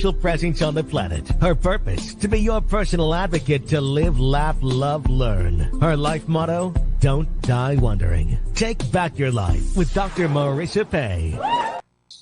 presence on the planet. Her purpose, to be your personal advocate to live, laugh, love, learn. Her life motto, don't die wondering. Take back your life with Dr. Marissa Pay.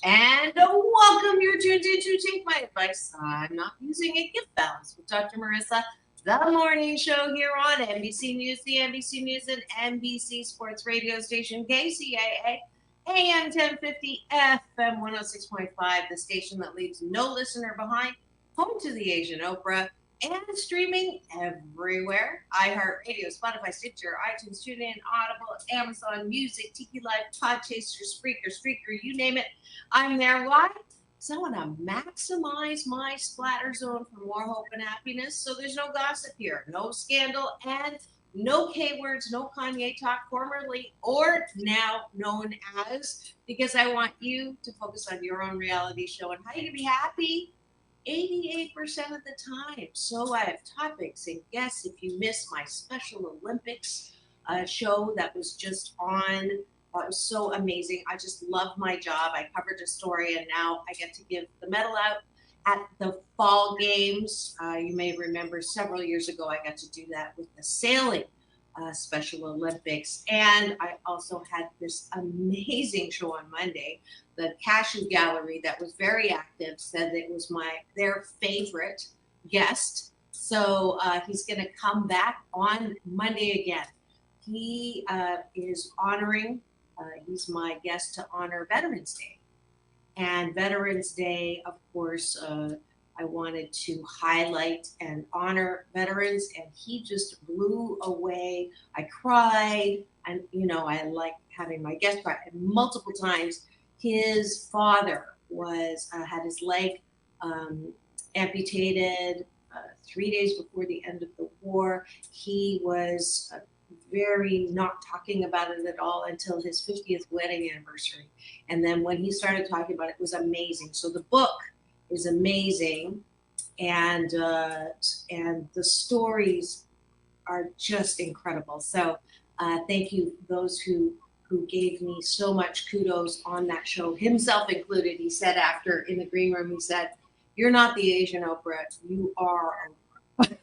And welcome. You're tuned in to Take My Advice. I'm not using a gift balance with Dr. Marissa, the morning show here on NBC News, the NBC News and NBC Sports radio station, KCAA, AM 1050, FM 106.5, the station that leaves no listener behind, home to the Asian Oprah, and streaming everywhere. iHeartRadio, Spotify, Stitcher, iTunes, TuneIn, Audible, Amazon Music, Tiki Live, Podchaser, Spreaker, you name it. I'm there. Why? Because I want to maximize my splatter zone for more hope and happiness. So there's no gossip here, no scandal, and no K words, no Kanye talk, formerly or now known as, because I want you to focus on your own reality show and how you can be happy 88% of the time. So I have topics and guests. If you missed my Special Olympics show that was just on, that was so amazing. I just love my job. I covered a story and now I get to give the medal out at the fall games. You may remember several years ago, I got to do that with the sailing Special Olympics. And I also had this amazing show on Monday. The Cashew Gallery that was very active said it was their favorite guest. So he's going to come back on Monday again. He is honoring, he's my guest to honor Veterans Day. And Veterans Day, of course, I wanted to highlight and honor veterans, and he just blew away. I cried, and I like having my guest cry. And multiple times, his father had his leg amputated 3 days before the end of the war. He was very not talking about it at all until his 50th wedding anniversary. And then when he started talking about it, it was amazing. So the book is amazing, and the stories are just incredible. So thank you, those who gave me so much kudos on that show, himself included. He said after in the green room, he said, "You're not the Asian Oprah, you are Oprah."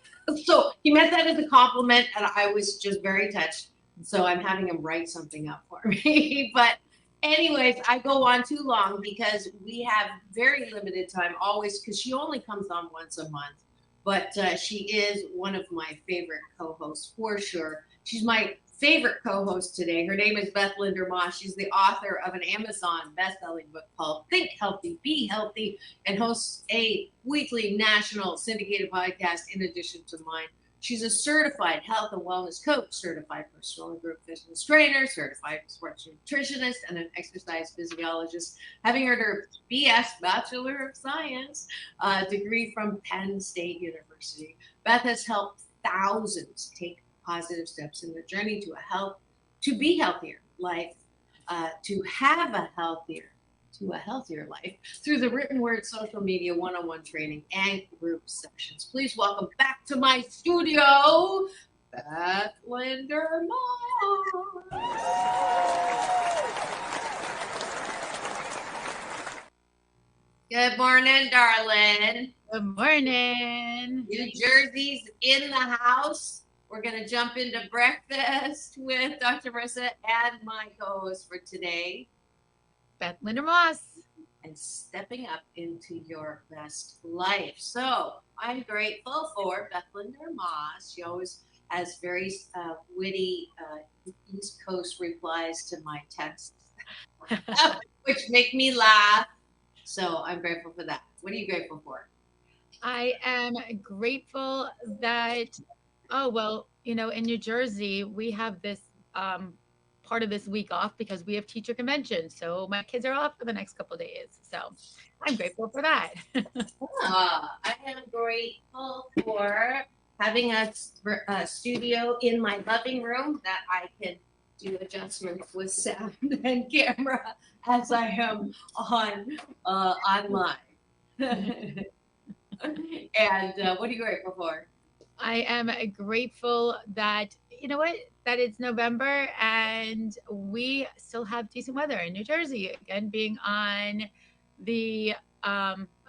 So he meant that as a compliment, and I was just very touched. So I'm having him write something up for me. But anyways, I go on too long because we have very limited time always, because she only comes on once a month. But she is one of my favorite co-hosts for sure. She's my favorite co-host today. Her name is Beth Linder Moss. She's the author of an Amazon best-selling book called Think Healthy, Be Healthy, and hosts a weekly national syndicated podcast in addition to mine. She's a certified health and wellness coach, certified personal and group fitness trainer, certified sports nutritionist, and an exercise physiologist, having earned her BS, Bachelor of Science, degree from Penn State University. Beth has helped thousands take positive steps in the journey to be healthier life, to have a healthier life through the written word, social media, one-on-one training, and group sessions. Please welcome back to my studio, Beth Linder Moss. Good morning, darling. Good morning. New Jersey's in the house. We're going to jump into breakfast with Dr. Marissa and my co-host for today, Beth Linder Moss. And stepping up into your best life. So I'm grateful for Beth Linder Moss. She always has very witty East Coast replies to my texts, which make me laugh. So I'm grateful for that. What are you grateful for? I am grateful that, in New Jersey, we have this part of this week off because we have teacher convention. So my kids are off for the next couple of days. So I'm grateful for that. I am grateful for having a studio in my living room that I can do adjustments with sound and camera as I am online. And what are you grateful for? I am grateful that, that it's November and we still have decent weather in New Jersey. Again, being on the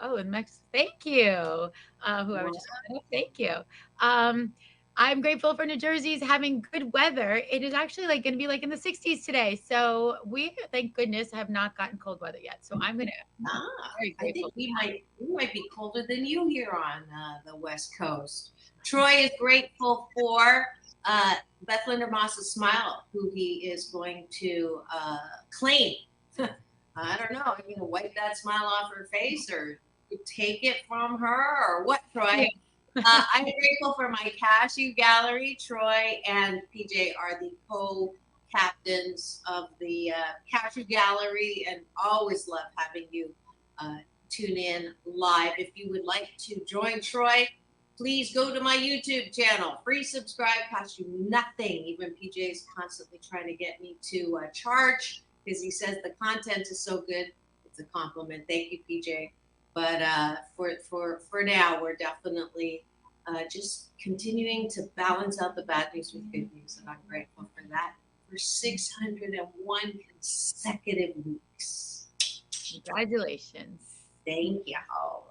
Oh, in Mexico. Thank you. Whoever Well, just went up, thank you. Um, I'm grateful for New Jersey's having good weather. It is actually like going to be like in the 60s today. So we, thank goodness, have not gotten cold weather yet. So I'm going to very I think grateful for that. we might be colder than you here on the West Coast. Troy is grateful for Beth Lindermoss's smile, who he is going to claim. I don't know. Are you going to wipe that smile off her face or take it from her or what, Yeah. Troy? I'm grateful for my cashew gallery. Troy and PJ are the co-captains of the cashew gallery, and always love having you tune in live. If you would like to join Troy, please go to my YouTube channel. Free subscribe, costs you nothing. Even PJ is constantly trying to get me to charge because he says the content is so good. It's a compliment. Thank you, PJ. But for now, we're definitely just continuing to balance out the bad news with good news, and I'm grateful for that. For 601 consecutive weeks. Congratulations. Thank you.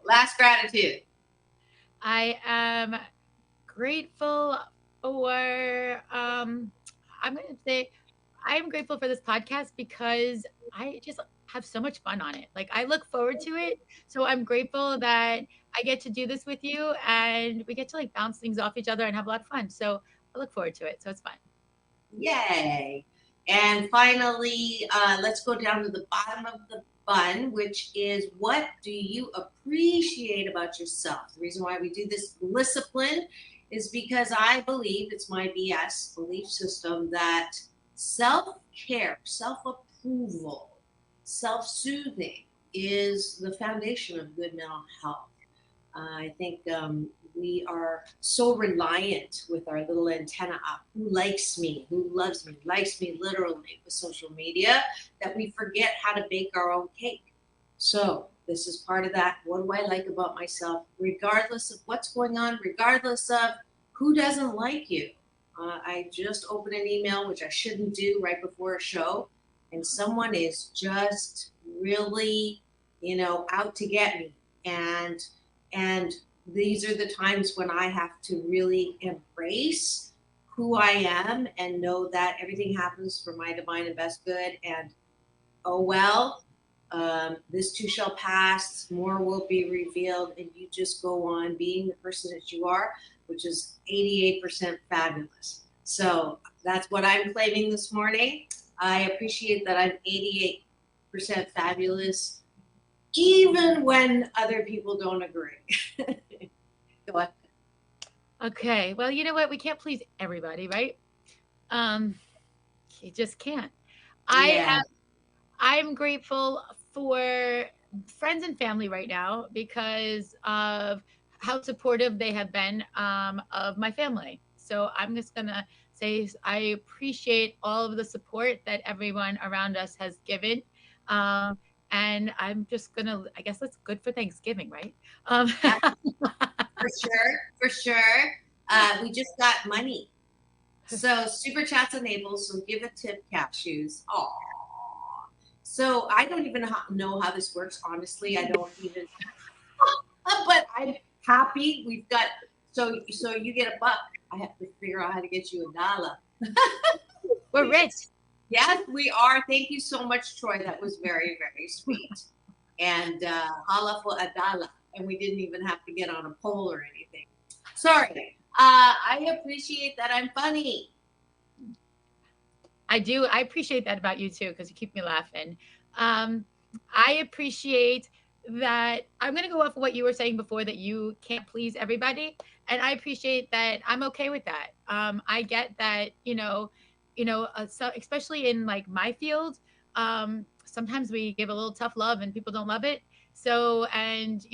Last gratitude. I am grateful for, I'm going to say, I am grateful for this podcast because I just have so much fun on it. Like I look forward to it. So I'm grateful that I get to do this with you and we get to like bounce things off each other and have a lot of fun. So I look forward to it. So it's fun. Yay. And finally, let's go down to the bottom of the bun, which is what do you appreciate about yourself? The reason why we do this discipline is because I believe it's my BS belief system that self-care, self-approval, self-soothing is the foundation of good mental health. I think we are so reliant with our little antenna up. Who likes me? Who loves me? Likes me literally with social media that we forget how to bake our own cake. So this is part of that. What do I like about myself, regardless of what's going on, regardless of who doesn't like you? I just opened an email, which I shouldn't do right before a show, and someone is just really, out to get me. And these are the times when I have to really embrace who I am and know that everything happens for my divine and best good. And oh well, this too shall pass, more will be revealed, and you just go on being the person that you are, which is 88% fabulous. So that's what I'm claiming this morning. I appreciate that I'm 88% fabulous, even when other people don't agree. Go ahead. Okay. Well, you know what? We can't please everybody, right? Um, you just can't. Yeah. I I'm grateful for friends and family right now because of how supportive they have been of my family. So I'm just gonna say I appreciate all of the support that everyone around us has given. Um, and I'm just gonna, I guess that's good for Thanksgiving, right? Yeah, for sure. For sure. We just got money. So super chats enabled. So give a tip, cashews. Aw. So I don't even know how this works. Honestly, I don't even. But I'm happy. We've got so you get a buck. I have to figure out how to get you $1. We're rich. Yes, we are. Thank you so much, Troy. That was very, very sweet. And holla for $1. And we didn't even have to get on a poll or anything. Sorry. I appreciate that I'm funny. I do. I appreciate that about you too, because you keep me laughing. I appreciate that. I'm going to go off of what you were saying before that you can't please everybody, and I appreciate that. I'm okay with that. I get that. So especially in like my field, sometimes we give a little tough love and people don't love it. So, and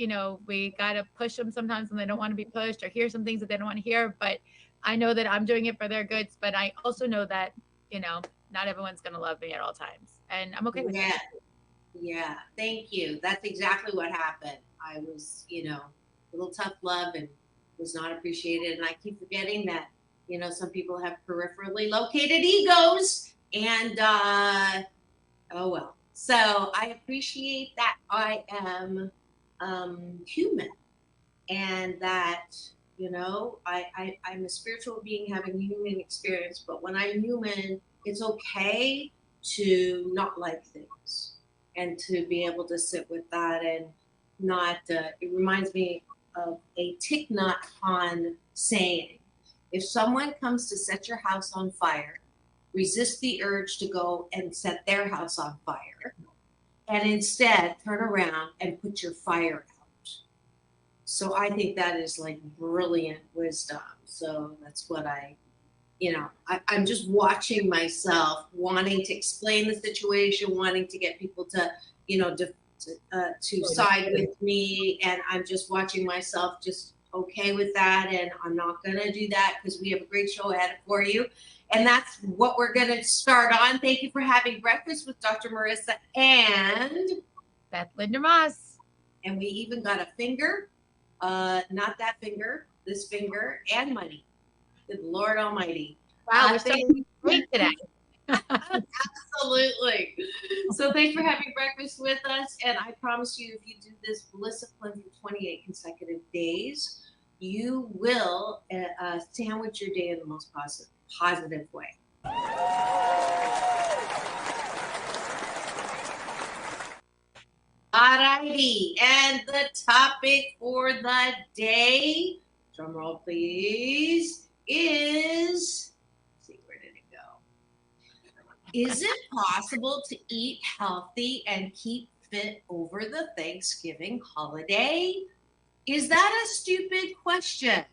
we gotta push them sometimes when they don't want to be pushed or hear some things that they don't want to hear. But I know that I'm doing it for their goods. But I also know that not everyone's going to love me at all times. And I'm okay with Yeah. that. Yeah. Thank you. That's exactly what happened. I was, a little tough love and was not appreciated. And I keep forgetting that, some people have peripherally located egos. And oh well. So I appreciate that I am human, and that, I'm a spiritual being having human experience, but when I'm human, it's okay to not like things and to be able to sit with that and not, it reminds me of a Thich Nhat Hanh saying, if someone comes to set your house on fire, resist the urge to go and set their house on fire, and instead turn around and put your fire out. So I think that is like brilliant wisdom. So that's what I'm just watching myself, wanting to explain the situation, wanting to get people to, to side with me. And I'm just watching myself just okay with that. And I'm not going to do that because we have a great show ahead for you. And that's what we're going to start on. Thank you for having breakfast with Dr. Marissa and Beth Linder Moss. And we even got a finger, not that finger, this finger, and money. Good Lord Almighty. Wow, we're starting great today. Absolutely. So thanks for having breakfast with us. And I promise you, if you do this bliss of plenty 28 consecutive days, you will sandwich your day in the most positive way. Alrighty, and the topic for the day, drum roll please, is, let's see, where did it go? Is it possible to eat healthy and keep fit over the Thanksgiving holiday? Is that a stupid question?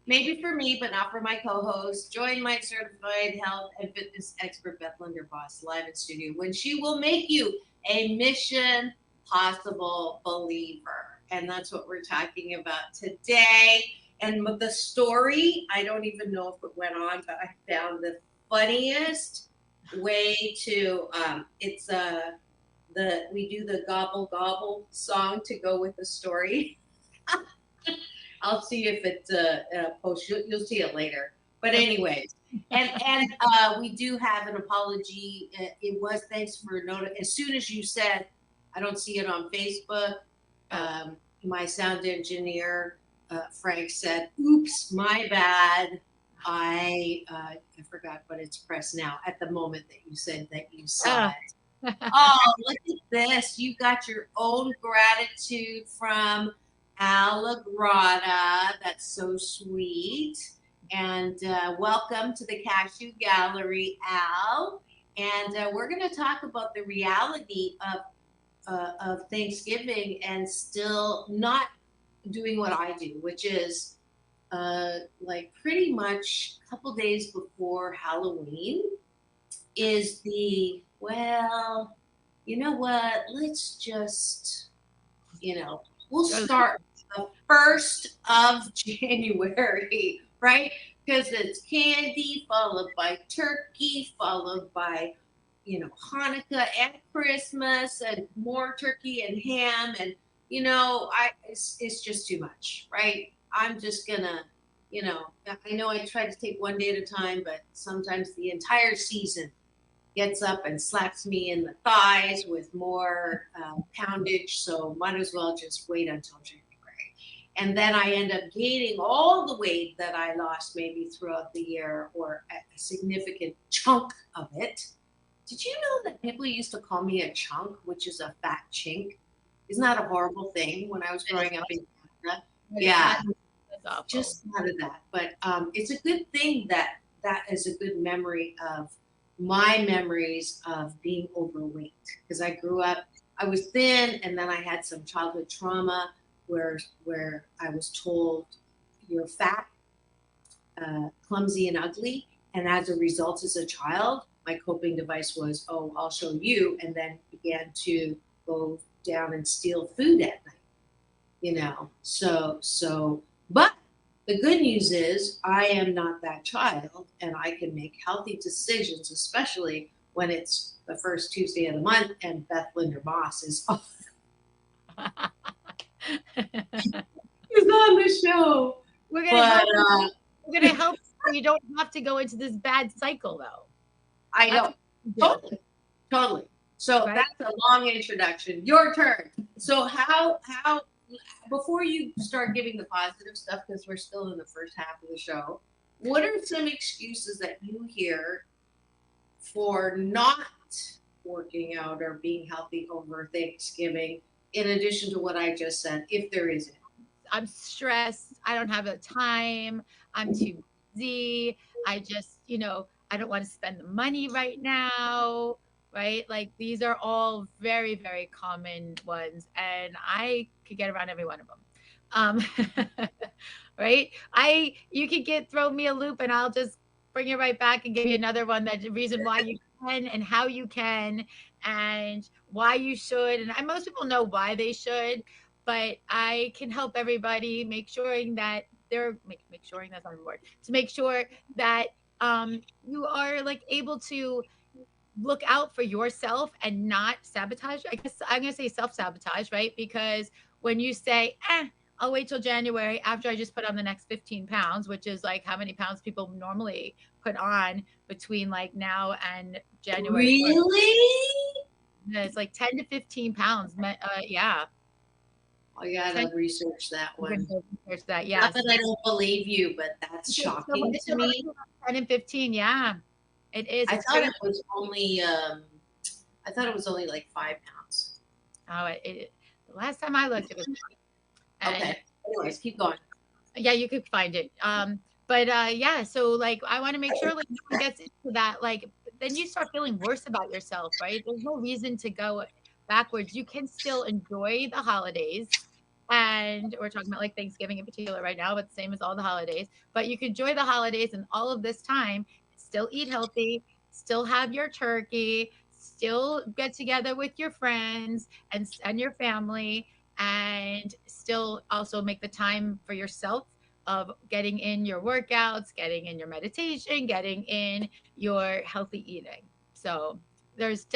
Maybe for me, but not for my co-host. Join my certified health and fitness expert, Beth Linder Boss, live in studio, when she will make you a Mission Possible believer. And that's what we're talking about today. And with the story, I don't even know if it went on, but I found the funniest way to, we do the gobble gobble song to go with the story. I'll see if it's post. You'll see it later. But anyways, and we do have an apology. It was thanks for notice. As soon as you said, I don't see it on Facebook. My sound engineer Frank said, "Oops, my bad. I forgot, but it's pressed now." At the moment that you said that you saw it. Oh, look at this! You got your own gratitude from Alagrada. That's so sweet. And welcome to the Cashew Gallery, Al. And we're going to talk about the reality of Thanksgiving and still not doing what I do, which is like pretty much a couple days before Halloween is the, well, you know what? Let's just, we'll start the 1st of January, right? Because it's candy, followed by turkey, followed by, Hanukkah and Christmas, and more turkey and ham. And, it's just too much, right? I'm just gonna, I know I try to take one day at a time, but sometimes the entire season gets up and slaps me in the thighs with more poundage. So might as well just wait until January. And then I end up gaining all the weight that I lost maybe throughout the year, or a significant chunk of it. Did you know that people used to call me a chunk, which is a fat chink? Isn't that a horrible thing when I was growing up in Canada? Yeah, just out of that. But it's a good thing that is a good memory of my memories of being overweight. Because I grew up, I was thin, and then I had some childhood trauma where I was told, you're fat, clumsy, and ugly. And as a result, as a child, my coping device was, oh, I'll show you, and then began to go down and steal food at night, but the good news is I am not that child, and I can make healthy decisions, especially when it's the first Tuesday of the month and Beth Linder Moss is on the show. We're gonna help so you don't have to go into this bad cycle, though. I know. Totally. So right? that's a long introduction. Your turn. So how before you start giving the positive stuff, because we're still in the first half of the show, what are some excuses that you hear for not working out or being healthy over Thanksgiving, in addition to what I just said, if there is any? I'm stressed. I don't have the time. I'm too busy. I just, I don't want to spend the money right now. Right. Like these are all very, very common ones. And I could get around every one of them. Right. You could throw me a loop and I'll just bring it right back and give you another one, that the reason why you can and how you can and why you should. And most people know why they should, but I can help everybody make sure that make sure that's not a word, to make sure that you are like able to look out for yourself and not sabotage. I guess I'm gonna say self-sabotage, right? Because when you say, I'll wait till January after I just put on the next 15 pounds, which is like how many pounds people normally put on between like now and January 1st. Really? It's like 10 to 15 pounds. Yeah. I gotta research that one. Research that. Not Yes. that I don't believe you, but that's shocking to me. 10 and 15. Yeah, it is. I It's thought crazy. it was only like 5 pounds. Oh, the last time I looked, it was. And Okay. Anyways, keep going. yeah, you could find it. But yeah, so like I want to make sure like no one gets into that. Like then you start feeling worse about yourself, right? There's no reason to go backwards. You can still enjoy the holidays. And we're talking about like Thanksgiving in particular right now, but the same as all the holidays. But you can enjoy the holidays and all of this time, still eat healthy, still have your turkey, still get together with your friends and your family, and still also make the time for yourself of getting in your workouts, getting in your meditation, getting in your healthy eating. So there's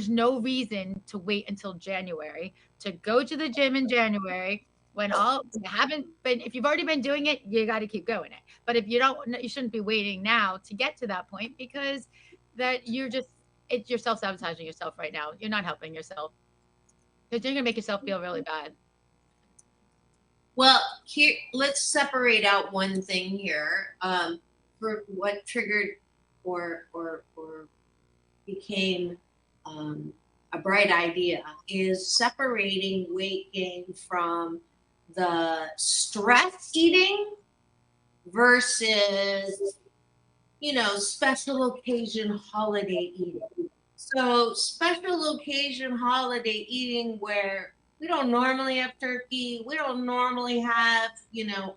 no reason to wait until January to go to the gym in January when all you haven't been. If you've already been doing it, you got to keep going it. But if you don't, you shouldn't be waiting now to get to that point, because that you're self-sabotaging yourself right now. You're not helping yourself, because you're gonna make yourself feel really bad. Well, here let's separate out one thing here. For what triggered or became a bright idea is separating weight gain from the stress eating versus special occasion holiday eating. So special occasion holiday eating where we don't normally have turkey, we don't normally have,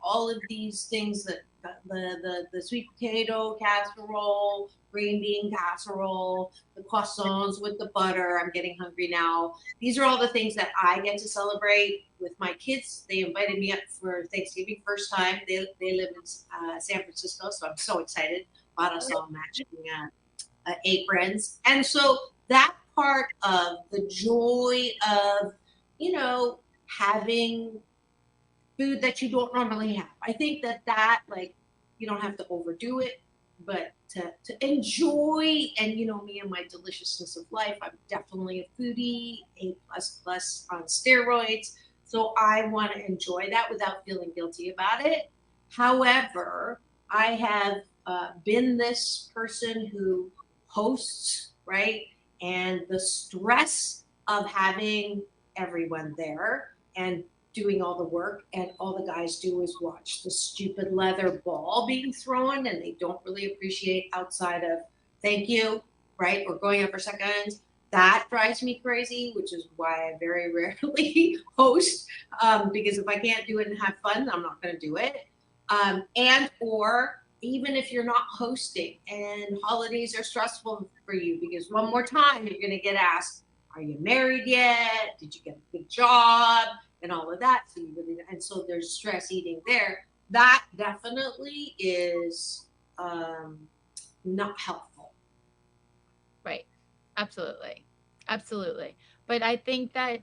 all of these things that the sweet potato casserole, green bean casserole, the croissants with the butter. I'm getting hungry now. These are all the things that I get to celebrate with my kids. They invited me up for Thanksgiving first time. They live in San Francisco, so I'm so excited. Bought us all matching aprons. And so that part of the joy of, having food that you don't normally have. I think that like you don't have to overdo it, but to enjoy, and me and my deliciousness of life. I'm definitely a foodie, A++ on steroids. So I want to enjoy that without feeling guilty about it. However, I have been this person who hosts, right? And the stress of having everyone there and doing all the work, and all the guys do is watch the stupid leather ball being thrown, and they don't really appreciate outside of thank you, right? Or going up for seconds. That drives me crazy, which is why I very rarely host, because if I can't do it and have fun, I'm not going to do it. And or even if you're not hosting and holidays are stressful for you, because one more time you're going to get asked, are you married yet? Did you get a good job? And all of that. So and so there's stress eating there. That definitely is not helpful. Right. Absolutely. Absolutely. But I think that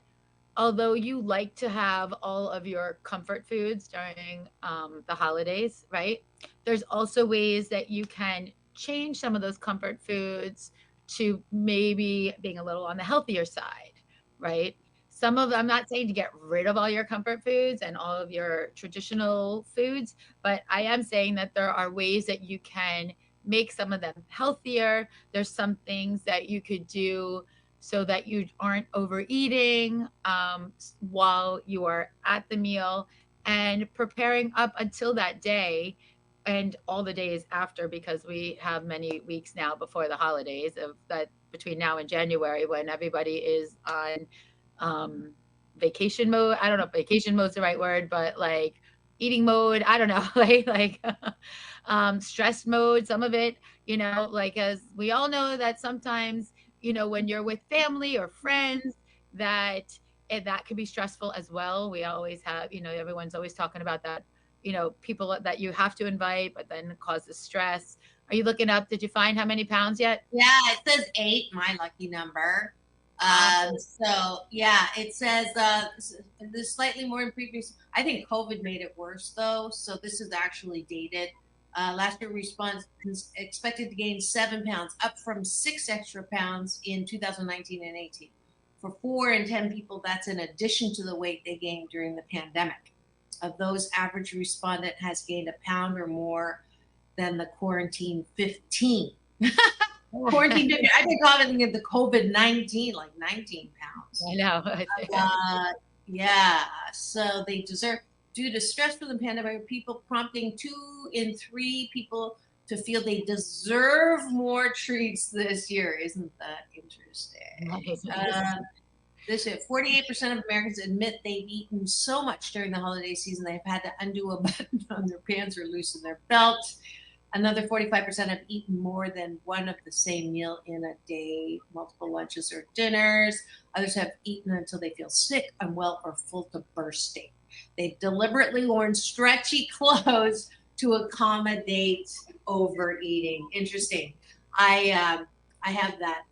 although you like to have all of your comfort foods during the holidays, right? There's also ways that you can change some of those comfort foods to maybe being a little on the healthier side, right? Some of, I'm not saying to get rid of all your comfort foods and all of your traditional foods, but I am saying that there are ways that you can make some of them healthier. There's some things that you could do so that you aren't overeating while you are at the meal and preparing up until that day and all the days after, because we have many weeks now before the holidays of that, between now and January, when everybody is on um, vacation mode. I don't know if vacation mode's the right word, but like eating mode. I don't know, like stress mode. Some of it, like, as we all know that sometimes, when you're with family or friends, that that could be stressful as well. We always have, everyone's always talking about that. People that you have to invite, but then it causes stress. Are you looking up? Did you find how many pounds yet? Yeah, it says 8, my lucky number. So yeah, it says this slightly more in previous. I think COVID made it worse though. So this is actually dated. Last year response expected to gain 7 pounds, up from 6 extra pounds in 2019 and 18. For 4 in 10 people, that's in addition to the weight they gained during the pandemic. Of those, average respondent has gained a pound or more than the quarantine 15. Quarantine 15. I've been calling it the COVID-19, like 19 pounds. I know. Yeah, so they deserve, due to stress from the pandemic, people prompting 2 in 3 people to feel they deserve more treats this year. Isn't that interesting? This year, 48% of Americans admit they've eaten so much during the holiday season they've had to undo a button on their pants or loosen their belt. Another 45% have eaten more than one of the same meal in a day, multiple lunches or dinners. Others have eaten until they feel sick, unwell, or full to bursting. They've deliberately worn stretchy clothes to accommodate overeating. Interesting. I have that.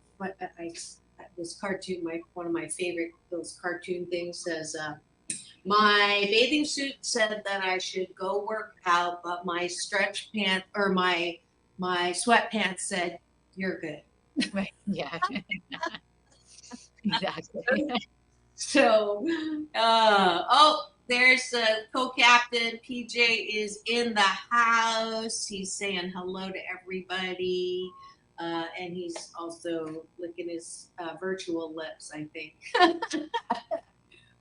This cartoon, one of my favorite, those cartoon things says, my bathing suit said that I should go work out, but my stretch pants or my sweatpants said, you're good. Right. Yeah. Exactly. So, there's a co-captain. PJ is in the house. He's saying hello to everybody. And he's also licking his virtual lips, I think.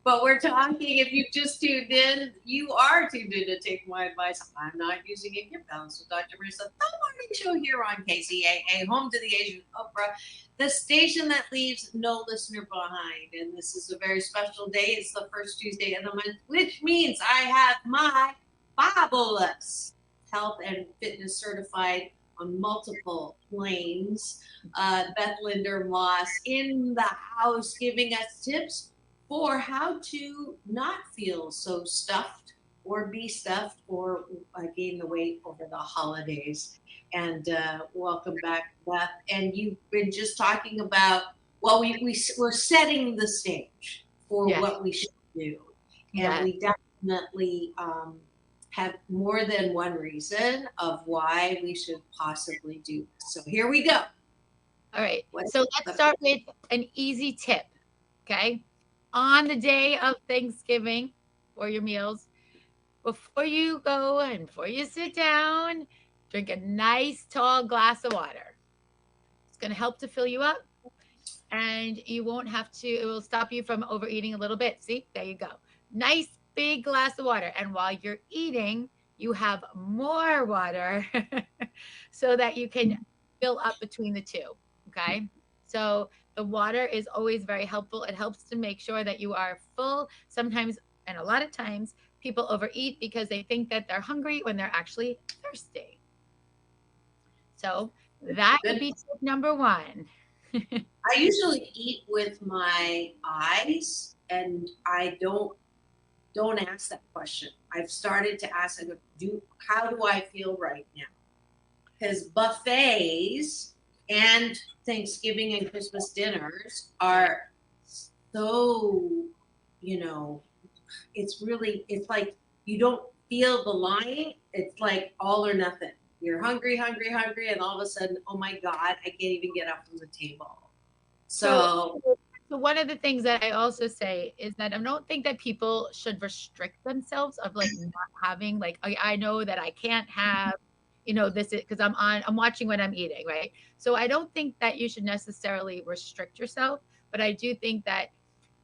But we're talking, if you've just tuned in, you are tuned in to Take My Advice. I'm not using it. Your balance with Dr. Marissa, the morning show here on KCAA, home to the Asian Oprah, the station that leaves no listener behind. And this is a very special day. It's the first Tuesday of the month, which means I have my fabulous health and fitness certified on multiple planes, Beth Linder Moss in the house giving us tips for how to not feel so stuffed or be stuffed or gain the weight over the holidays. And welcome back, Beth. And you've been just talking about, well, we're setting the stage for what we should do. And we definitely have more than one reason of why we should possibly do this. So here we go. All right. So let's start with an easy tip. Okay. On the day of Thanksgiving for your meals, before you go and before you sit down, drink a nice tall glass of water. It's going to help to fill you up, and you won't have to, it will stop you from overeating a little bit. See, there you go. Nice big glass of water. And while you're eating, you have more water so that you can fill up between the two. Okay. So the water is always very helpful. It helps to make sure that you are full. Sometimes, and a lot of times, people overeat because they think that they're hungry when they're actually thirsty. So that would be tip number 1. I usually eat with my eyes, and I don't ask that question. I've started to ask, how do I feel right now? Because buffets and Thanksgiving and Christmas dinners are so, it's like you don't feel the line. It's like all or nothing. You're hungry, hungry, hungry, and all of a sudden, oh my God, I can't even get up from the table. So So one of the things that I also say is that I don't think that people should restrict themselves of like not having like I know that I can't have, you know, this is because I'm watching what I'm eating, right? So I don't think that you should necessarily restrict yourself, but I do think that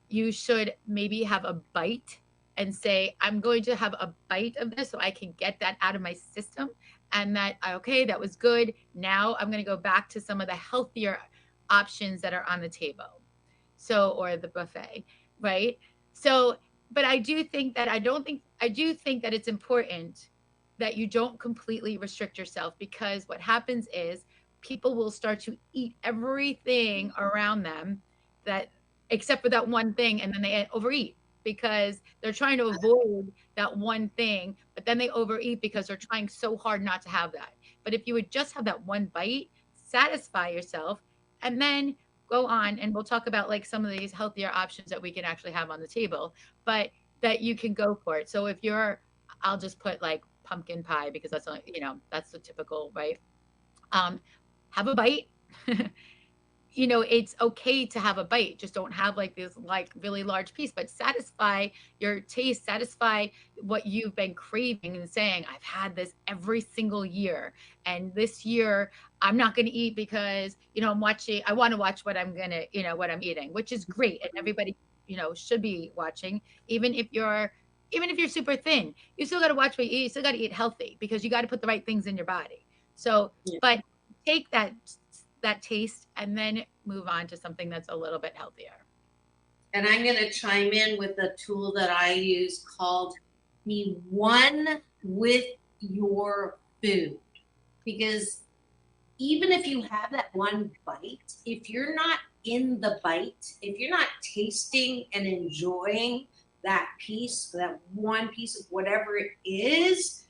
you should maybe have a bite and say, I'm going to have a bite of this so I can get that out of my system. And that, okay, that was good. Now I'm going to go back to some of the healthier options that are on the table. So, or the buffet, right? So, but I do think that I do think that it's important that you don't completely restrict yourself because what happens is people will start to eat everything around them that except for that one thing and then they overeat because they're trying to avoid that one thing but then they overeat because they're trying so hard not to have that. But if you would just have that one bite, satisfy yourself, and then go on and we'll talk about like some of these healthier options that we can actually have on the table, but that you can go for it. So if you're, I'll just put like pumpkin pie because that's you know that's the typical, right? um have a bite. You know, it's okay to have a bite. Just don't have like this like really large piece, but satisfy your taste, satisfy what you've been craving and saying, I've had this every single year. And this year I'm not gonna eat because, you know, I want to watch what I'm gonna, you know, what I'm eating, which is great. And everybody, you know, should be watching, even if you're super thin, you still gotta watch what you eat, you still gotta eat healthy because you gotta put the right things in your body. So, yeah. but take that taste and then move on to something that's a little bit healthier. And I'm going to chime in with a tool that I use called Be One with Your Food. Because even if you have that one bite, if you're not in the bite, if you're not tasting and enjoying that piece, that one piece of whatever it is,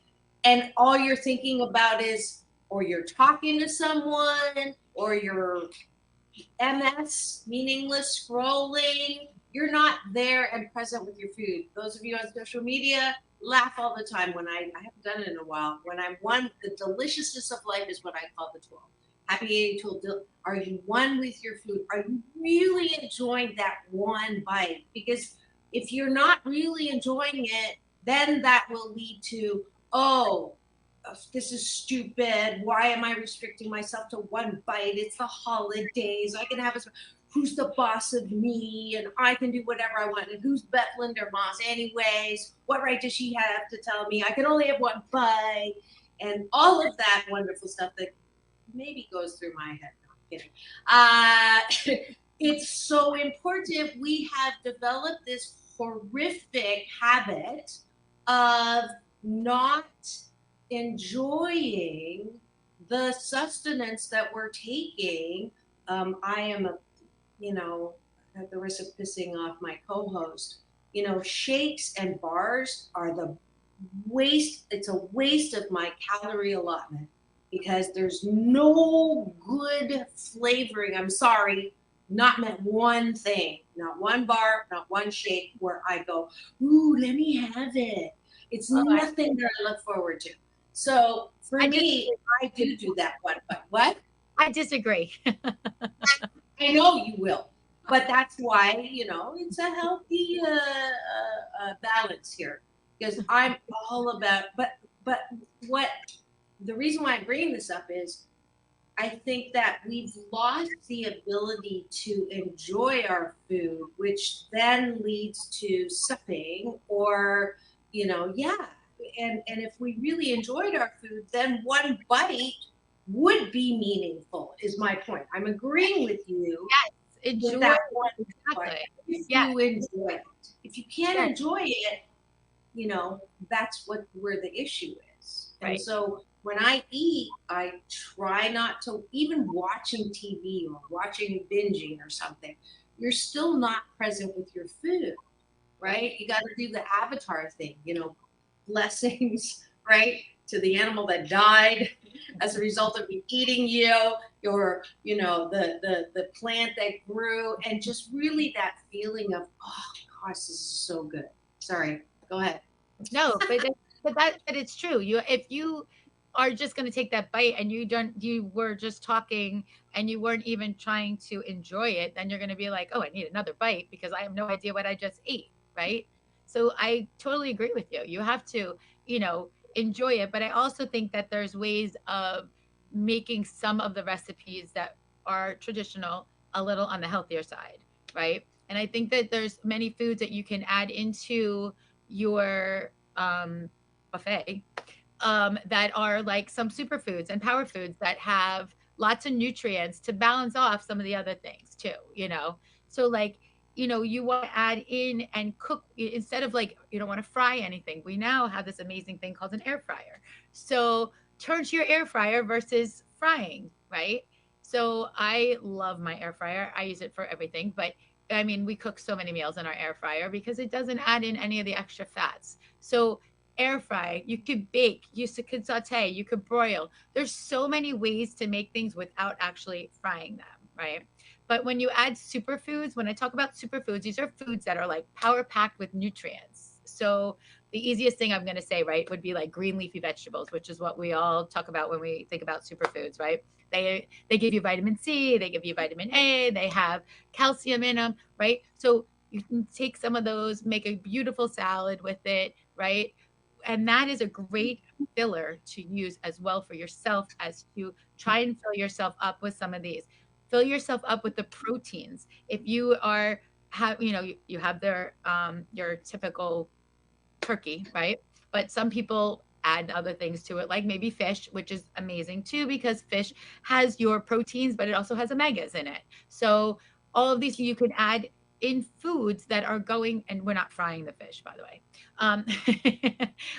and all you're thinking about is, or you're talking to someone, or you're MS, meaningless scrolling. You're not there and present with your food. Those of you on social media laugh all the time when I haven't done it in a while. When I'm one, the deliciousness of life is what I call the tool. Happy eating tool. Are you one with your food? Are you really enjoying that one bite? Because if you're not really enjoying it, then that will lead to, oh, this is stupid. Why am I restricting myself to one bite? It's the holidays. I can have a, who's the boss of me and I can do whatever I want. And who's Beth Linder Moss anyways? What right does she have to tell me I can only have one bite? And all of that wonderful stuff that maybe goes through my head. No, I'm kidding. It's so important. We have developed this horrific habit of not enjoying the sustenance that we're taking. I am at the risk of pissing off my co-host, shakes and bars are the waste. It's a waste of my calorie allotment because there's no good flavoring. I'm sorry, not meant one thing, not one bar, not one shake where I go, ooh, let me have it. It's nothing that I look forward to. So for me, I do that one. But what? I disagree. I know you will, but that's why it's a healthy balance here because I'm all about. But what the reason why I'm bringing this up is I think that we've lost the ability to enjoy our food, which then leads to stuffing or yeah. And if we really enjoyed our food, then one bite would be meaningful, is my point. I'm agreeing with you. Yes, enjoy with that one exactly. bite. If Yes. you enjoy it. If you can't Yes. enjoy it, that's where the issue is. And Right. so when I eat, I try not to, even watching TV or watching binging or something, you're still not present with your food, right? You got to do the avatar thing, blessings, right, to the animal that died as a result of me eating you, or the plant that grew, and just really that feeling of, oh gosh, this is so good. Sorry, go ahead. No, but it's true. are just going to take that bite and you were just talking and you weren't even trying to enjoy it, then you're going to be like, oh, I need another bite because I have no idea what I just ate, right? So I totally agree with you. You have to, enjoy it. But I also think that there's ways of making some of the recipes that are traditional a little on the healthier side, right? And I think that there's many foods that you can add into your buffet, that are like some superfoods and power foods that have lots of nutrients to balance off some of the other things too, So like, you want to add in and cook instead of like, you don't want to fry anything. We now have this amazing thing called an air fryer. So turn to your air fryer versus frying, right? So I love my air fryer. I use it for everything, but I mean, we cook so many meals in our air fryer because it doesn't add in any of the extra fats. So air fry, you could bake, could saute, you could broil. There's so many ways to make things without actually frying them, right? But when you add superfoods, when I talk about superfoods, these are foods that are like power packed with nutrients. So the easiest thing I'm going to say, right, would be like green leafy vegetables, which is what we all talk about when we think about superfoods, right? They give you vitamin C, they give you vitamin A, they have calcium in them, right? So you can take some of those, make a beautiful salad with it, right? And that is a great filler to use as well for yourself, as to try and fill yourself up with some of these. Fill yourself up with the proteins. If you are have you have your typical turkey, right? But some people add other things to it, like maybe fish, which is amazing too, because fish has your proteins, but it also has omegas in it. So all of these you can add in foods that are going, and we're not frying the fish, by the way. Um,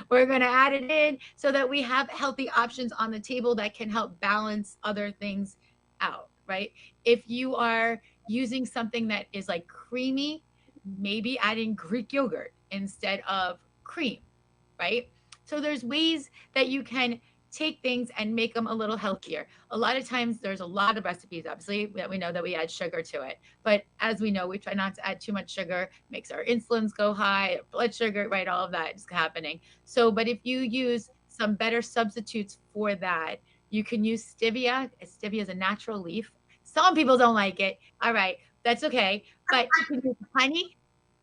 we're going to add it in so that we have healthy options on the table that can help balance other things out, right? If you are using something that is like creamy, maybe adding Greek yogurt instead of cream, right? So there's ways that you can take things and make them a little healthier. A lot of times there's a lot of recipes, obviously, that we know that we add sugar to it. But as we know, we try not to add too much sugar, makes our insulins go high, our blood sugar, right? All of that is happening. So, but if you use some better substitutes for that, you can use stevia. Stevia is a natural leaf. Some people don't like it. All right, that's okay. But you can use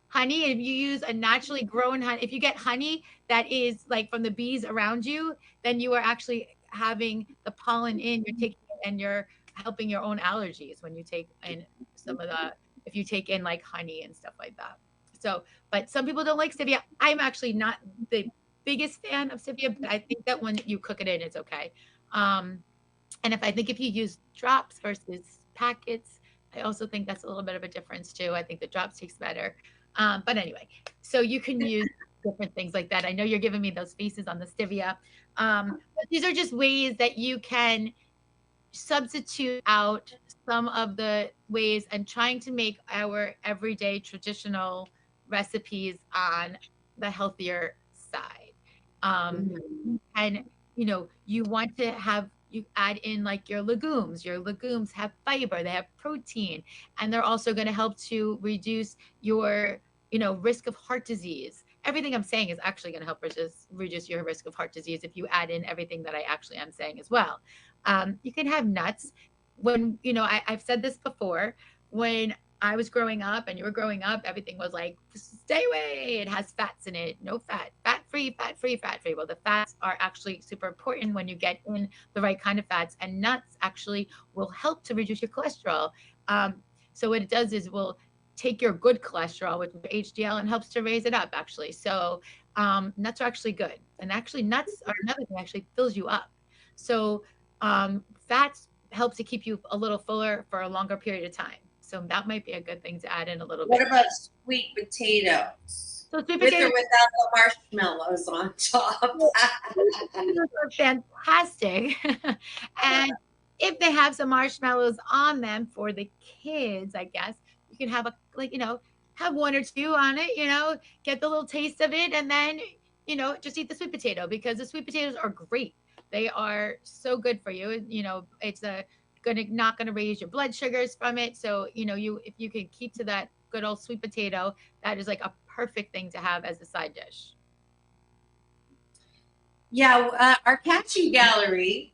honey, if you use a naturally grown honey, if you get honey that is like from the bees around you, then you are actually having the pollen in, you're taking it and you're helping your own allergies when you take in some of the, if you take in like honey and stuff like that. So, but some people don't like stevia. I'm actually not the biggest fan of stevia, but I think that when you cook it in, it's okay. Um, and if you use drops versus packets, I also think that's a little bit of a difference too. I think the drops taste better. But anyway, so you can use different things like that. I know you're giving me those faces on the stevia. But these are just ways that you can substitute out some of the ways and trying to make our everyday traditional recipes on the healthier side. And you want to have you add in like your legumes. Your legumes have fiber, they have protein, and they're also going to help to reduce your risk of heart disease. Everything I'm saying is actually going to help reduce your risk of heart disease if you add in everything that I actually am saying as well. You can have nuts. When I've said this before, when I was growing up and you were growing up, everything was like, stay away. It has fats in it. No fat. Fat free, fat free, fat free. Well, the fats are actually super important when you get in the right kind of fats, and nuts actually will help to reduce your cholesterol. So what it does is will take your good cholesterol, which is HDL, and helps to raise it up actually. So nuts are actually good. And actually nuts are another thing that actually fills you up. So fats help to keep you a little fuller for a longer period of time. So that might be a good thing to add in a little bit. What about sweet potatoes? So sweet With potatoes or without the marshmallows on top? are fantastic. And if they have some marshmallows on them for the kids, I guess you can have have one or two on it, get the little taste of it, and then, just eat the sweet potato, because the sweet potatoes are great. They are so good for you. It's not gonna raise your blood sugars from it. So, if you can keep to that good old sweet potato, that is like a perfect thing to have as a side dish. Yeah, our cashew gallery,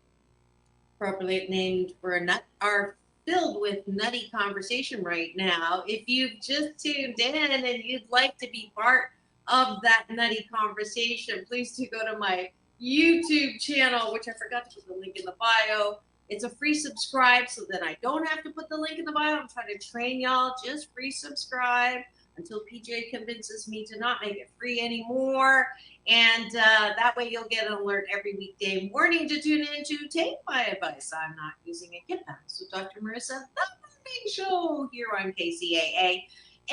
appropriately named for a nut, are filled with nutty conversation right now. If you've just tuned in and you'd like to be part of that nutty conversation, please do go to my YouTube channel, which I forgot to put the link in the bio. It's a free subscribe, so that I don't have to put the link in the bio. I'm trying to train y'all, just free subscribe until PJ convinces me to not make it free anymore. And that way you'll get an alert every weekday morning to tune in to Take My Advice. I'm not using a kid pass with Dr. Marissa, the morning show here on KCAA,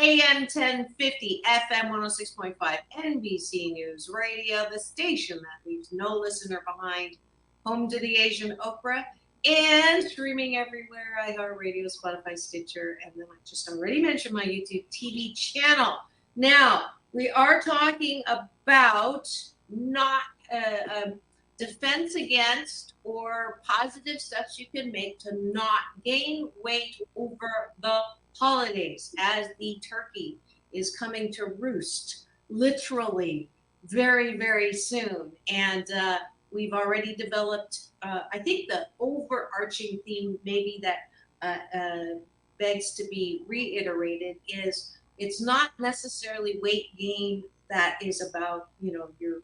AM 1050, FM 106.5, NBC News Radio, the station that leaves no listener behind, home to the Asian okra, and streaming everywhere, iHeartRadio, Spotify, Stitcher, and then I just already mentioned my YouTube TV channel. Now, we are talking about not defense against or positive steps you can make to not gain weight over the holidays, as the turkey is coming to roost literally very, very soon. And we've already developed, I think the overarching theme maybe that begs to be reiterated is it's not necessarily weight gain that is about, your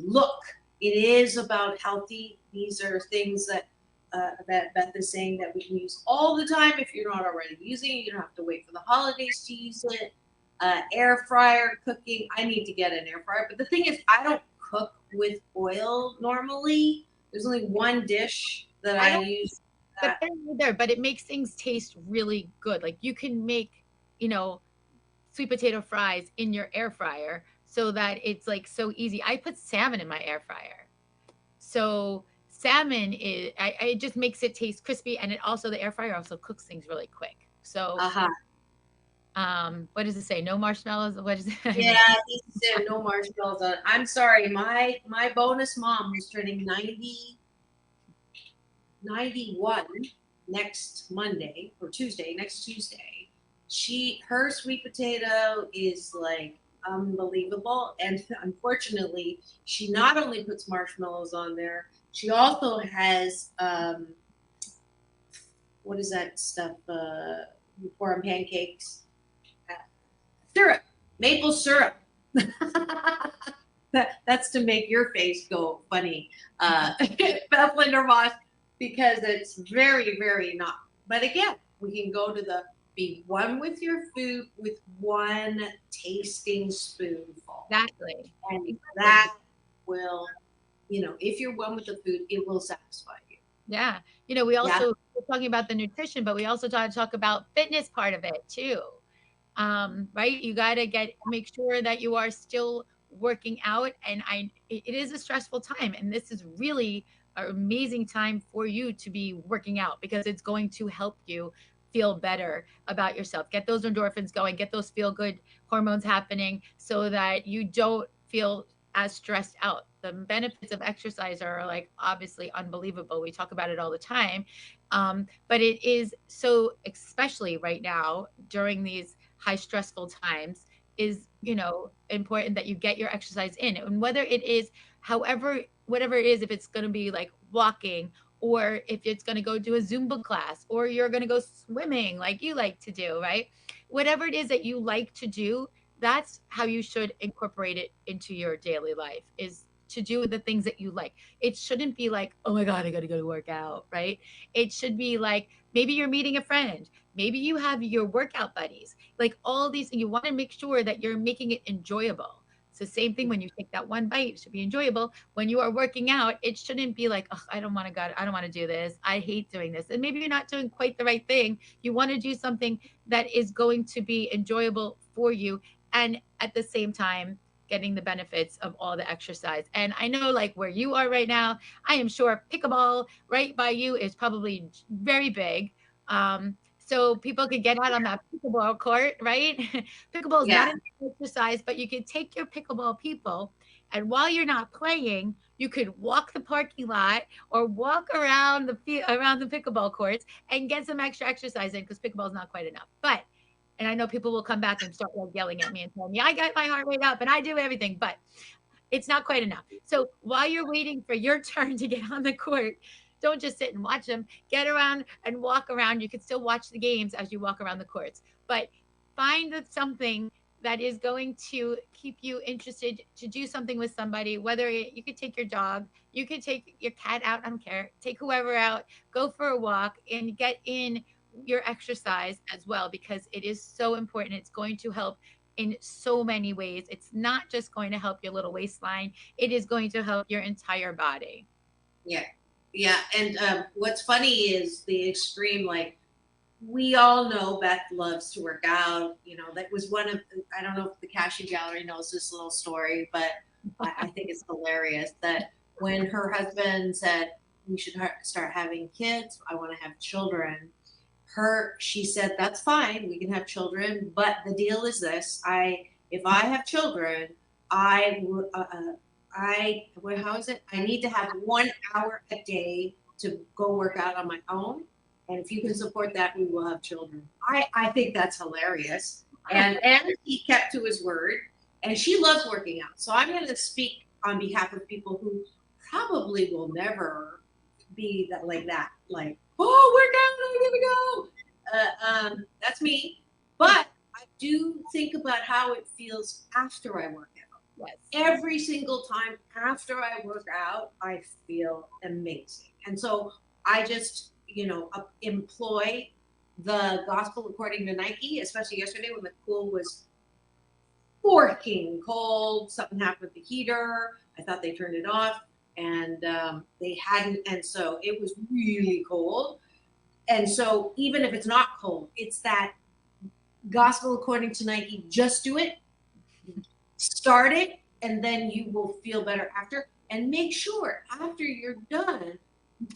look. It is about healthy. These are things that that Beth is saying that we can use all the time. If you're not already using it, you don't have to wait for the holidays to use it. Air fryer cooking. I need to get an air fryer, but the thing is, I don't cook with oil normally. There's only one dish that I use. But either, but it makes things taste really good. Like you can make, sweet potato fries in your air fryer so that it's like so easy. I put salmon in my air fryer. So salmon it just makes it taste crispy, and it also, the air fryer also cooks things really quick. So what does it say? No marshmallows? What is it? Yeah, he said no marshmallows on. I'm sorry, my bonus mom who's turning 91 next Monday or Tuesday, next Tuesday. Her sweet potato is like unbelievable, and unfortunately, she not only puts marshmallows on there, she also has what is that stuff? You pour on pancakes. Syrup, maple syrup. That's to make your face go funny, Beth Linder Moss, because it's very, very not. But again, we can go to be one with your food with one tasting spoonful. Exactly. And that will, if you're one with the food, it will satisfy you. Yeah. We also we're talking about the nutrition, but we also talk about fitness part of it too. Right? You got to make sure that you are still working out, and it is a stressful time, and this is really an amazing time for you to be working out, because it's going to help you feel better about yourself, get those endorphins going, get those feel good hormones happening, so that you don't feel as stressed out. The benefits of exercise are like obviously unbelievable. We talk about it all the time. But it is so, especially right now during these high stressful times, is important that you get your exercise in. And whether it is whatever it is, if it's going to be like walking, or if it's going to go do a Zumba class, or you're going to go swimming like you like to do, right? Whatever it is that you like to do, that's how you should incorporate it into your daily life, is to do the things that you like. It shouldn't be like, oh my God, I got to go to work out, right? It should be like, maybe you're meeting a friend. Maybe you have your workout buddies. Like all these things, you want to make sure that you're making it enjoyable. It's the same thing when you take that one bite. It should be enjoyable. When you are working out, it shouldn't be like, oh, I don't want to do this. I hate doing this. And maybe you're not doing quite the right thing. You want to do something that is going to be enjoyable for you, and at the same time getting the benefits of all the exercise. And I know, like where you are right now, I am sure pickleball right by you is probably very big. So people could get out on that pickleball court, right? Pickleball is not an exercise, but you could take your pickleball people, and while you're not playing, you could walk the parking lot or walk around the pickleball courts and get some extra exercise in, because pickleball is not quite enough. And I know people will come back and start yelling at me and telling me I got my heart rate up and I do everything, but It's not quite enough. So while you're waiting for your turn to get on the court, don't just sit and watch them. Get around and walk around. You can still watch the games as you walk around the courts, but find something that is going to keep you interested to do something with somebody. Whether you could take your dog, you could take your cat out, I don't care, take whoever out, go for a walk and get in your exercise as well, because it is so important. It's going to help in so many ways. It's not just going to help your little waistline, it is going to help your entire body. Yeah. Yeah. And what's funny is the extreme, like, we all know Beth loves to work out. You know, that was one of I don't know if the Cashew Gallery knows this little story, but I think it's hilarious that when her husband said we should start having kids, I want to have children. She said that's fine, we can have children, but the deal is this: if I have children, I how is it? I need to have 1 hour a day to go work out on my own. And if you can support that, we will have children. I think that's hilarious. And he kept to his word. And she loves working out. So I'm going to speak on behalf of people who probably will never be that like that. Like, oh, work out, I'm going to go. That's me. But I do think about how it feels after I work out. Yes. Every single time after I work out, I feel amazing. And so I just, employ the gospel according to Nike, especially yesterday when the pool was forking cold. Something happened with the heater. I thought they turned it off, and they hadn't. And so it was really cold. And so even if it's not cold, it's that gospel according to Nike. Just do it. Start it, and then you will feel better after. And make sure after you're done,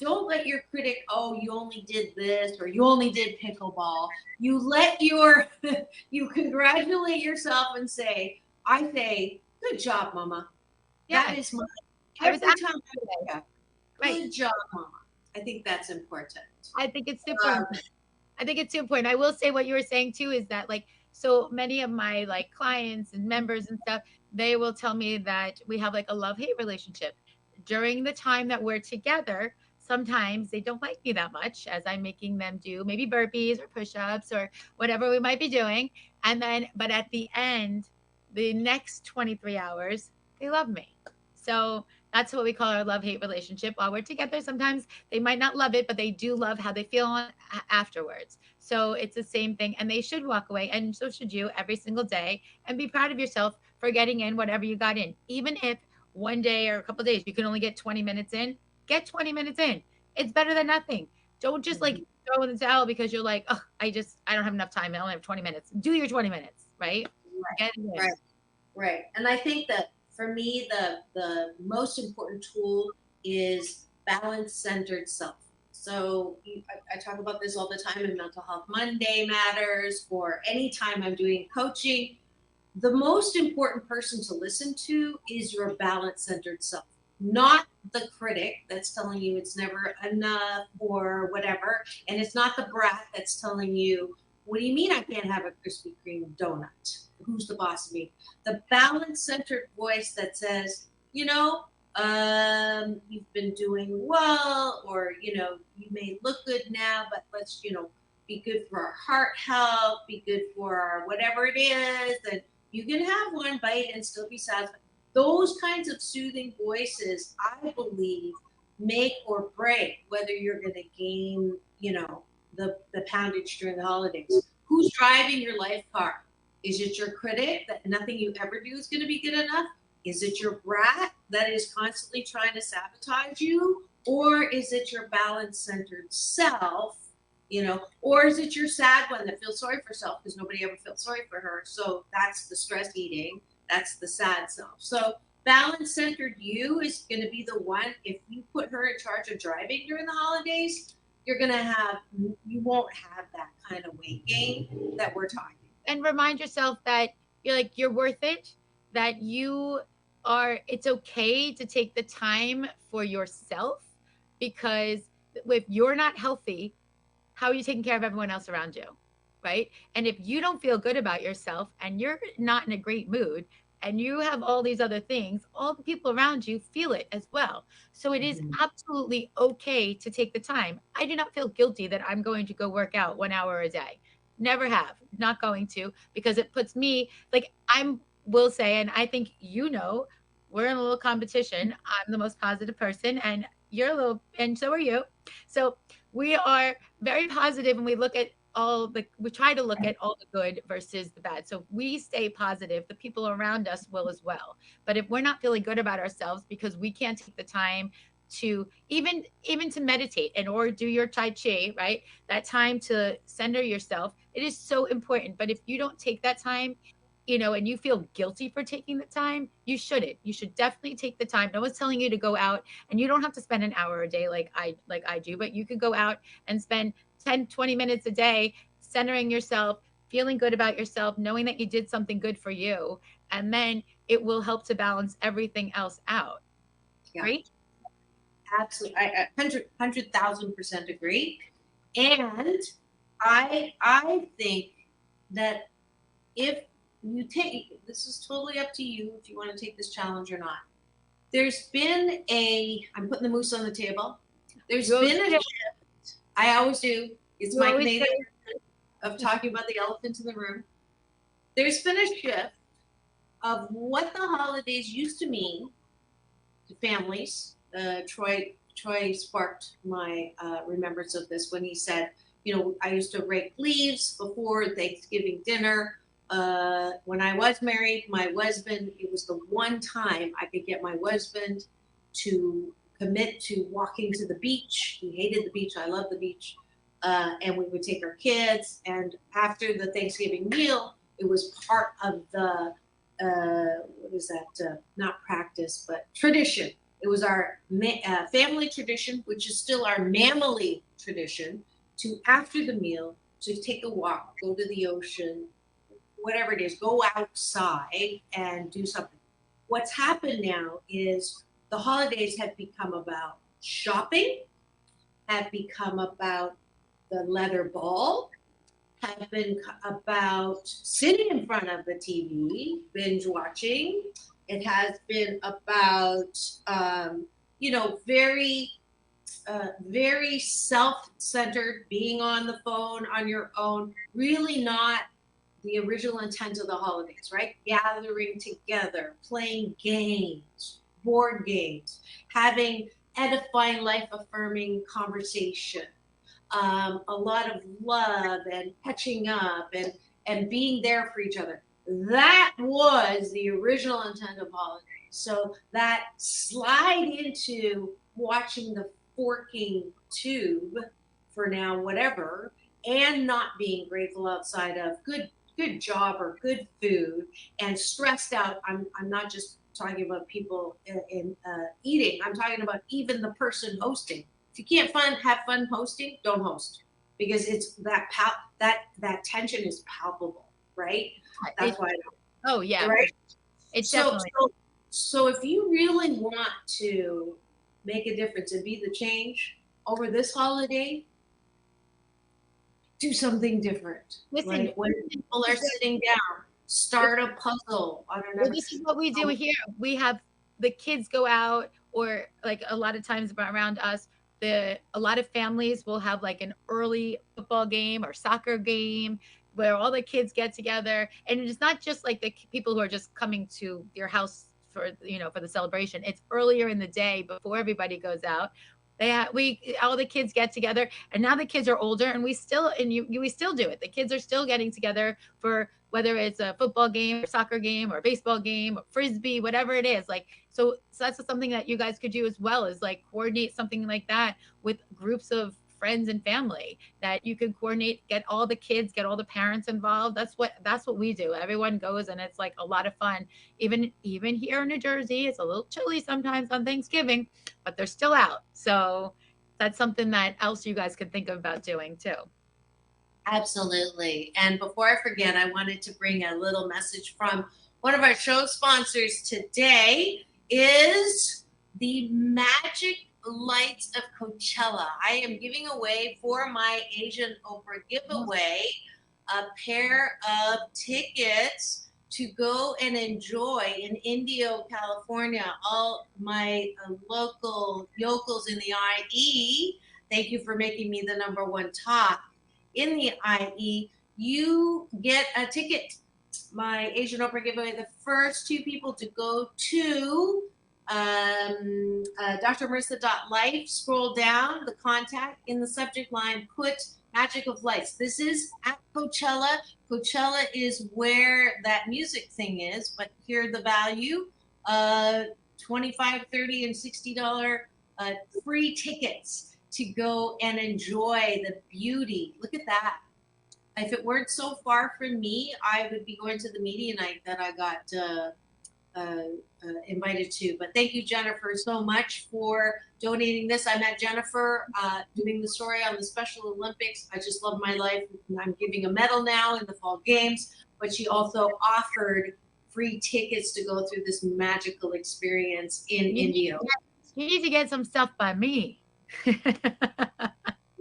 don't let your critic, oh, you only did this or you only did pickleball. You you congratulate yourself and say, good job, mama. Yeah. That is my every time. Right. Good job, mama. I think that's important. I think it's super. I think it's too important. I will say what you were saying too is that, like, so many of my like clients and members and stuff, they will tell me that we have like a love-hate relationship. During the time that we're together, sometimes they don't like me that much as I'm making them do maybe burpees or push-ups or whatever we might be doing. And then, but at the end, the next 23 hours, they love me. So that's what we call our love-hate relationship. While we're together, sometimes they might not love it, but they do love how they feel afterwards. So it's the same thing. And they should walk away, and so should you, every single day, and be proud of yourself for getting in whatever you got in. Even if one day or a couple of days you can only get 20 minutes in, get 20 minutes in. It's better than nothing. Don't just like throw in the towel because you're like, oh, I don't have enough time. I only have 20 minutes. Do your 20 minutes, right? Get it in. Right. And I think that for me, the most important tool is balance-centered self. So I talk about this all the time in Mental Health Monday Matters, or anytime I'm doing coaching. The most important person to listen to is your balance-centered self, not the critic that's telling you it's never enough or whatever. And it's not the brat that's telling you, what do you mean I can't have a Krispy Kreme donut? Who's the boss of me? The balance-centered voice that says, you've been doing well, or, you may look good now, but let's, be good for our heart health, be good for our whatever it is, and you can have one bite and still be satisfied. Those kinds of soothing voices, I believe, make or break whether you're going to gain, the poundage during the holidays. Who's driving your life car? Is it your critic that nothing you ever do is going to be good enough? Is it your brat that is constantly trying to sabotage you? Or is it your balance-centered self, or is it your sad one that feels sorry for herself because nobody ever felt sorry for her? So that's the stress eating. That's the sad self. So balance-centered you is going to be the one, if you put her in charge of driving during the holidays, you won't have that kind of weight gain that we're talking. And remind yourself that you're worth it, that it's okay to take the time for yourself, because if you're not healthy, how are you taking care of everyone else around you? Right? And if you don't feel good about yourself and you're not in a great mood, and you have all these other things, all the people around you feel it as well. So it is Mhm. absolutely okay to take the time. I do not feel guilty that I'm going to go work out 1 hour a day. Never have, not going to, because it puts me like I'm will say, and I think we're in a little competition. I'm the most positive person, and you're a little, and so are you. So we are very positive, and we try to look at all the good versus the bad. So we stay positive. The people around us will as well. But if we're not feeling good about ourselves because we can't take the time to even to meditate and or do your tai chi, right? That time to center yourself, it is so important. But if you don't take that time, and you feel guilty for taking the time, you shouldn't. You should definitely take the time. No one's telling you to go out, and you don't have to spend an hour a day like I do, but you could go out and spend 10, 20 minutes a day centering yourself, feeling good about yourself, knowing that you did something good for you, and then it will help to balance everything else out. Yeah, Right? absolutely. I 100,000% agree. And I think that if you take this is totally up to you if you want to take this challenge or not. There's been I'm putting the moose on the table. There's You always been do. I always do. It's You my always Canadian do. of talking about the elephant in the room. There's been a shift of what the holidays used to mean to families. Troy sparked my remembrance of this when he said, I used to rake leaves before Thanksgiving dinner. When I was married, my husband, it was the one time I could get my husband to commit to walking to the beach. He hated the beach. I love the beach. And we would take our kids. And after the Thanksgiving meal, it was part of the, what is that? Not practice, but tradition. It was our family tradition, which is still our mammally tradition, to after the meal to take a walk, go to the ocean, whatever it is, go outside and do something. What's happened now is the holidays have become about shopping, have become about the leather ball, have been about sitting in front of the TV, binge watching. It has been about, very, very self centered, being on the phone on your own, really not the original intent of the holidays, right? Gathering together, playing games, board games, having edifying, life affirming conversation, a lot of love and catching up and being there for each other. That was the original intent of holidays. So that slide into watching the forking tube for now, whatever, and not being grateful outside of good job or good food and stressed out. I'm not just talking about people in eating. I'm talking about even the person hosting. If you can't have fun hosting, don't host because it's that tension is palpable, right? That's It, why, oh yeah, right? it So definitely. so so if you really want to make a difference and be the change over this holiday, do something different. Listen, Like when people are sitting down, start a puzzle on well, another. this is what we do here. We have the kids go out, or like a lot of times around us, a lot of families will have like an early football game or soccer game where all the kids get together, and it's not just like the people who are just coming to your house for the celebration. It's earlier in the day before everybody goes out. We all the kids get together, and now the kids are older, and we still do it. The kids are still getting together for whether it's a football game or soccer game or baseball game or frisbee, whatever it is. Like so that's something that you guys could do as well, is like coordinate something like that with groups of friends and family that you could coordinate, get all the kids, get all the parents involved. That's what we do. Everyone goes, and it's like a lot of fun. Even here in New Jersey, it's a little chilly sometimes on Thanksgiving, but they're still out. So that's something that else you guys could think about doing too. Absolutely. And before I forget, I wanted to bring a little message from one of our show sponsors today is the Magic Lights of Coachella. I am giving away for my Asian Oprah giveaway a pair of tickets to go and enjoy in Indio, California, all my local yokels in the IE. Thank you for making me the #1 talk in the IE. You get a ticket. My Asian Oprah giveaway. The first 2 people to go to drmarissa.life, scroll down the contact in the subject line, put Magic of Lights. This is at Coachella. Coachella is where that music thing is, but here the value, $25, $30, and $60 free tickets to go and enjoy the beauty. Look at that. If it weren't so far from me, I would be going to the media night that I got invited to. But thank you, Jennifer, so much for donating this. I met Jennifer doing the story on the Special Olympics. I just love my life. I'm giving a medal now in the fall games, but she also offered free tickets to go through this magical experience in India. You need to get some stuff by me.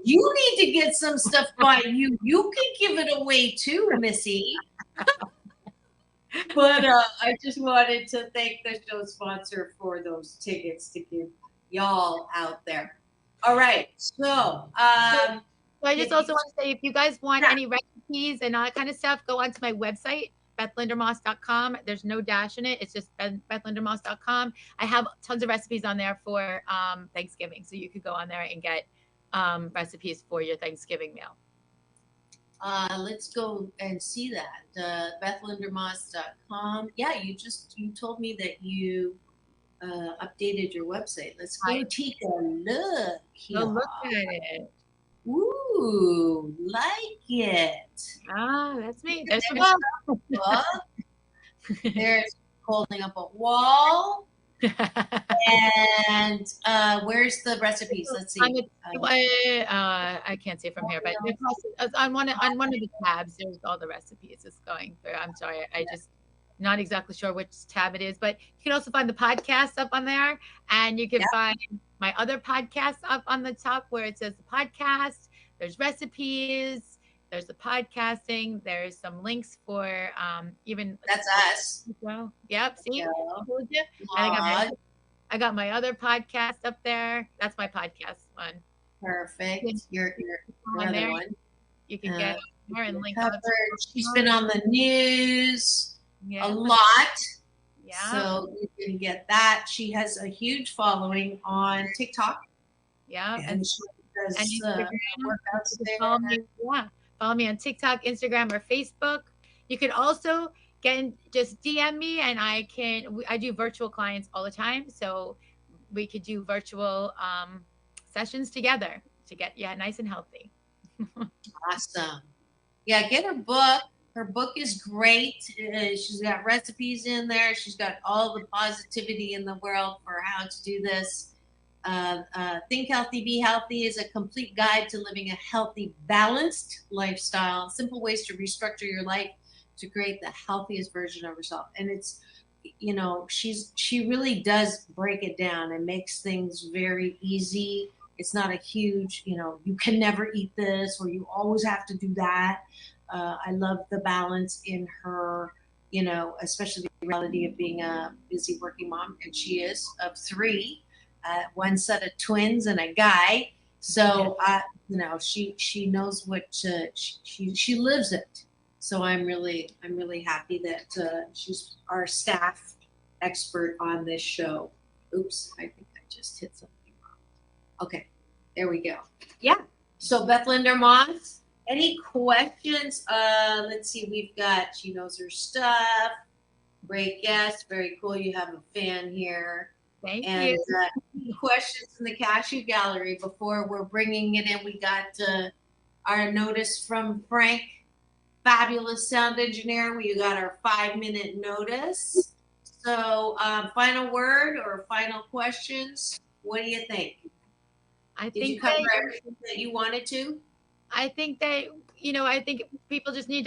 You need to get some stuff by you. You can give it away too, Missy. But I just wanted to thank the show sponsor for those tickets to give y'all out there. All right. So I just also want to say, if you guys want any recipes and all that kind of stuff, go onto my website, BethLinderMoss.com. There's no dash in it. It's just BethLinderMoss.com. I have tons of recipes on there for Thanksgiving. So you could go on there and get recipes for your Thanksgiving meal. Let's go and see that. BethLinderMoss.com. Yeah, you told me that you updated your website. Let's go take a look here. Go look at it. Ooh, like it. That's me. There's the wall. There's holding up a wall. And where's the recipes? Let's see. I can't see it from here, but on one of the tabs, there's all the recipes it's going through. I'm sorry, I just not exactly sure which tab it is, but you can also find the podcast up on there, and you can find my other podcasts up on the top where it says the podcast. There's recipes. There's the podcasting. There's some links for even. That's us. Well, yep. See, I got my other podcast up there. That's my podcast one. Perfect. Your on other there. one. You can get more and link. She's been on the news a lot. Yeah. So you can get that. She has a huge following on TikTok. Yeah. And she does workouts there. Follow me on TikTok, Instagram, or Facebook. You can also just DM me, and I do virtual clients all the time. So we could do virtual sessions together to get nice and healthy. Awesome. Yeah, get her book. Her book is great. She's got recipes in there. She's got all the positivity in the world for how to do this. Think Healthy, Be Healthy is a complete guide to living a healthy, balanced lifestyle. Simple ways to restructure your life to create the healthiest version of herself. And it's, she really does break it down and makes things very easy. It's not a huge, you can never eat this or you always have to do that. I love the balance in her, especially the reality of being a busy working mom, and she is, of 3. One set of twins and a guy. So, she knows what she lives it. So I'm really happy that she's our staff expert on this show. Oops, I think I just hit something wrong. Okay, there we go. Yeah. So Beth Linder Moss, any questions? Let's see. We've got, she knows her stuff. Great guest. Very cool. You have a fan here. Thank you. Questions in the cashew gallery before we're bringing it in. We got our notice from Frank, fabulous sound engineer. We got our 5-minute notice. So final word or final questions? What do you think? Did you cover everything that you wanted to? I think that, I think people just need to